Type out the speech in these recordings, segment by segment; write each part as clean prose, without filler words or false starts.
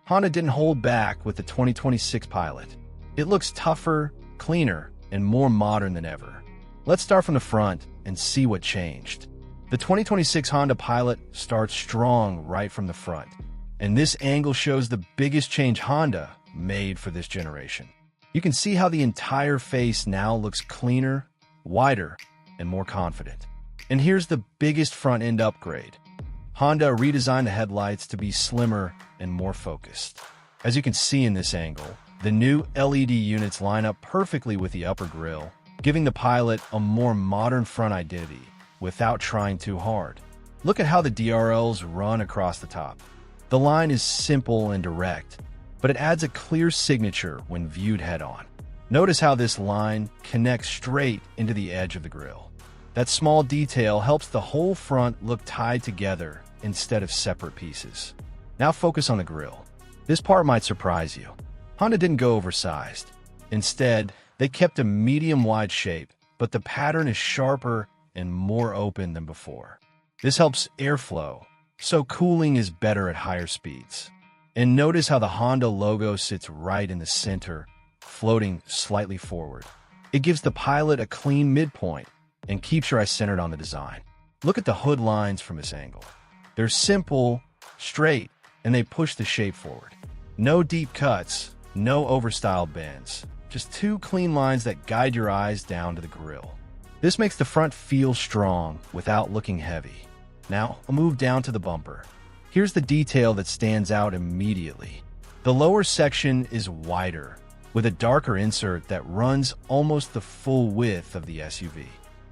Honda didn't hold back with the 2026 Pilot. It looks tougher, cleaner, and more modern than ever. Let's start from the front and see what changed. The 2026 Honda Pilot starts strong right from the front, and this angle shows the biggest change Honda made for this generation. You can see how the entire face now looks cleaner, wider, and more confident. And here's the biggest front-end upgrade. Honda redesigned the headlights to be slimmer and more focused. As you can see in this angle, the new LED units line up perfectly with the upper grille, giving the Pilot a more modern front identity without trying too hard. Look at how the DRLs run across the top. The line is simple and direct, but it adds a clear signature when viewed head-on. Notice how this line connects straight into the edge of the grille. That small detail helps the whole front look tied together instead of separate pieces. Now focus on the grille. This part might surprise you. Honda didn't go oversized. Instead, they kept a medium-wide shape, but the pattern is sharper and more open than before. This helps airflow, so cooling is better at higher speeds. And notice how the Honda logo sits right in the center, floating slightly forward. It gives the Pilot a clean midpoint and keeps your eye centered on the design. Look at the hood lines from this angle. They're simple, straight, and they push the shape forward. No deep cuts, no overstyled bends, just two clean lines that guide your eyes down to the grille. This makes the front feel strong without looking heavy. Now, I'll move down to the bumper. Here's the detail that stands out immediately. The lower section is wider, with a darker insert that runs almost the full width of the SUV.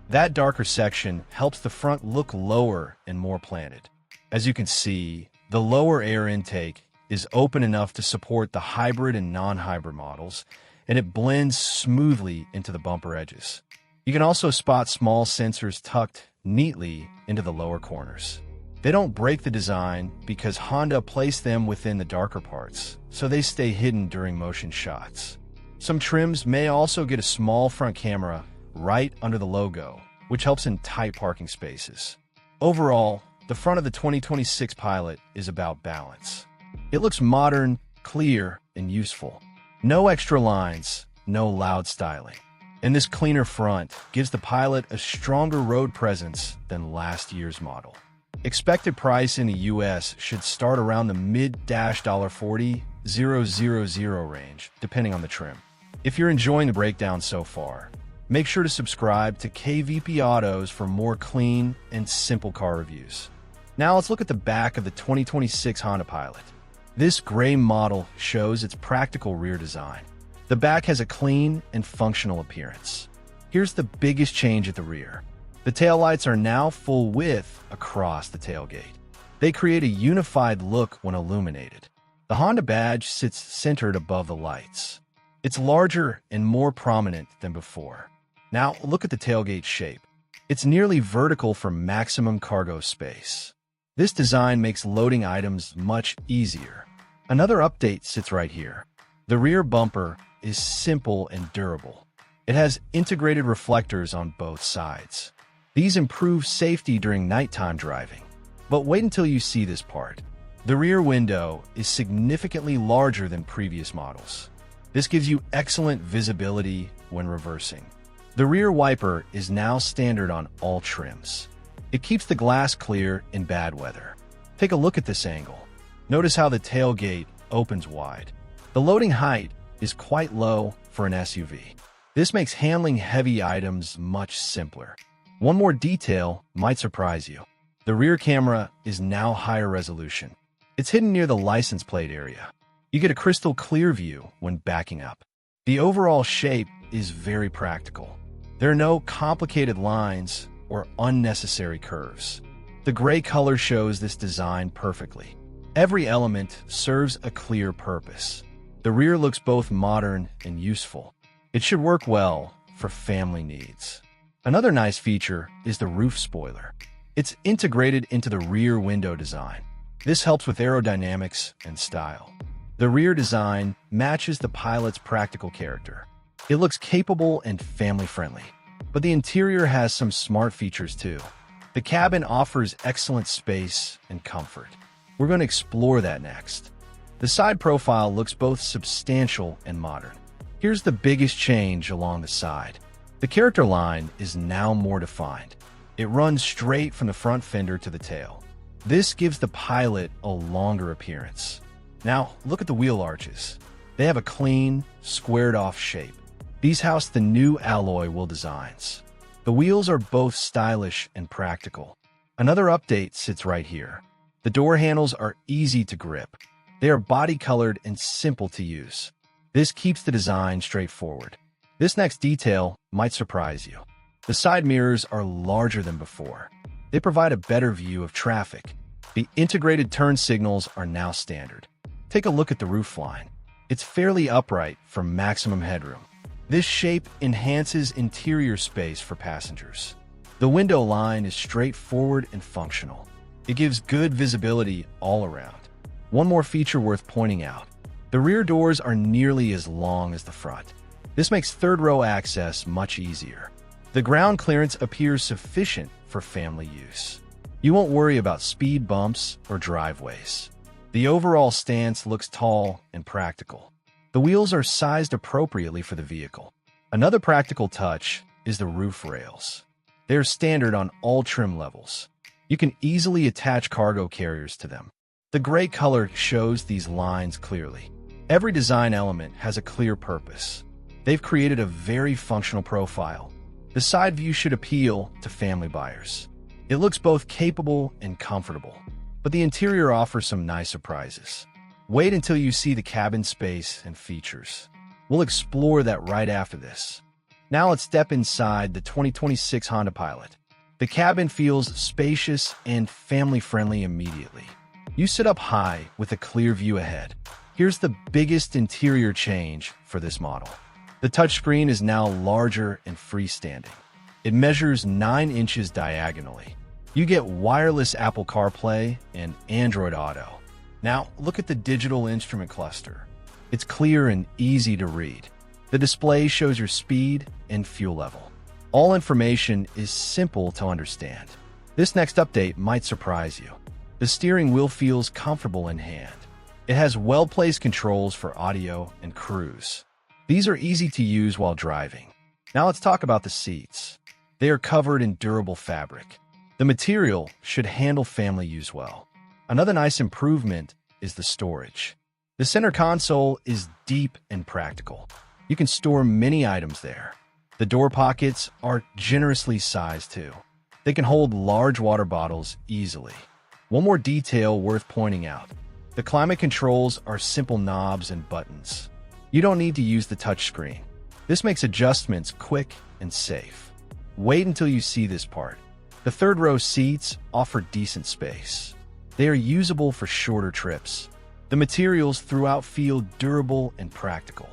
That darker section helps the front look lower and more planted. As you can see, the lower air intake is open enough to support the hybrid and non-hybrid models, and it blends smoothly into the bumper edges. You can also spot small sensors tucked neatly into the lower corners. They don't break the design because Honda placed them within the darker parts, so they stay hidden during motion shots. Some trims may also get a small front camera right under the logo, which helps in tight parking spaces. Overall, the front of the 2026 Pilot is about balance. It looks modern, clear, and useful. No extra lines, no loud styling. And this cleaner front gives the Pilot a stronger road presence than last year's model. Expected price in the US should start around the mid-$40,000 range, depending on the trim. If you're enjoying the breakdown so far, make sure to subscribe to KVP Autos for more clean and simple car reviews. Now let's look at the back of the 2026 Honda Pilot. This gray model shows its practical rear design. The back has a clean and functional appearance. Here's the biggest change at the rear. The taillights are now full width across the tailgate. They create a unified look when illuminated. The Honda badge sits centered above the lights. It's larger and more prominent than before. Now look at the tailgate shape. It's nearly vertical for maximum cargo space. This design makes loading items much easier. Another update sits right here. The rear bumper is simple and durable. It has integrated reflectors on both sides. These improve safety during nighttime driving. But wait until you see this part. The rear window is significantly larger than previous models. This gives you excellent visibility when reversing. The rear wiper is now standard on all trims. It keeps the glass clear in bad weather. Take a look at this angle. Notice how the tailgate opens wide. The loading height is quite low for an SUV. This makes handling heavy items much simpler. One more detail might surprise you. The rear camera is now higher resolution. It's hidden near the license plate area. You get a crystal clear view when backing up. The overall shape is very practical. There are no complicated lines or unnecessary curves. The gray color shows this design perfectly. Every element serves a clear purpose. The rear looks both modern and useful. It should work well for family needs. Another nice feature is the roof spoiler. It's integrated into the rear window design. This helps with aerodynamics and style. The rear design matches the Pilot's practical character. It looks capable and family-friendly. But the interior has some smart features too. The cabin offers excellent space and comfort. We're going to explore that next. The side profile looks both substantial and modern. Here's the biggest change along the side. The character line is now more defined. It runs straight from the front fender to the tail. This gives the Pilot a longer appearance. Now, look at the wheel arches. They have a clean, squared-off shape. These house the new alloy wheel designs. The wheels are both stylish and practical. Another update sits right here. The door handles are easy to grip. They are body-colored and simple to use. This keeps the design straightforward. This next detail might surprise you. The side mirrors are larger than before. They provide a better view of traffic. The integrated turn signals are now standard. Take a look at the roofline. It's fairly upright for maximum headroom. This shape enhances interior space for passengers. The window line is straightforward and functional. It gives good visibility all around. One more feature worth pointing out. The rear doors are nearly as long as the front. This makes third-row access much easier. The ground clearance appears sufficient for family use. You won't worry about speed bumps or driveways. The overall stance looks tall and practical. The wheels are sized appropriately for the vehicle. Another practical touch is the roof rails. They're standard on all trim levels. You can easily attach cargo carriers to them. The gray color shows these lines clearly. Every design element has a clear purpose. They've created a very functional profile. The side view should appeal to family buyers. It looks both capable and comfortable, but the interior offers some nice surprises. Wait until you see the cabin space and features. We'll explore that right after this. Now let's step inside the 2026 Honda Pilot. The cabin feels spacious and family-friendly immediately. You sit up high with a clear view ahead. Here's the biggest interior change for this model. The touchscreen is now larger and freestanding. It measures 9 inches diagonally. You get wireless Apple CarPlay and Android Auto. Now, look at the digital instrument cluster. It's clear and easy to read. The display shows your speed and fuel level. All information is simple to understand. This next update might surprise you. The steering wheel feels comfortable in hand. It has well-placed controls for audio and cruise. These are easy to use while driving. Now let's talk about the seats. They are covered in durable fabric. The material should handle family use well. Another nice improvement is the storage. The center console is deep and practical. You can store many items there. The door pockets are generously sized too. They can hold large water bottles easily. One more detail worth pointing out. The climate controls are simple knobs and buttons. You don't need to use the touchscreen. This makes adjustments quick and safe. Wait until you see this part. The third row seats offer decent space. They are usable for shorter trips. The materials throughout feel durable and practical.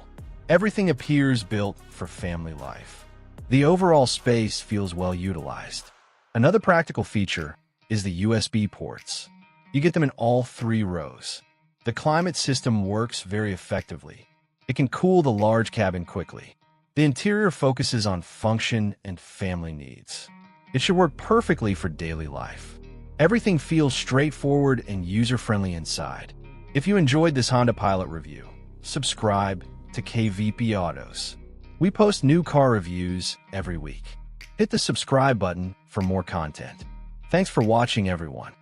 Everything appears built for family life. The overall space feels well utilized. Another practical feature is the USB ports. You get them in all 3 rows. The climate system works very effectively. It can cool the large cabin quickly. The interior focuses on function and family needs. It should work perfectly for daily life. Everything feels straightforward and user-friendly inside. If you enjoyed this Honda Pilot review, subscribe to KVP Autos. We post new car reviews every week. Hit the subscribe button for more content. Thanks for watching, everyone.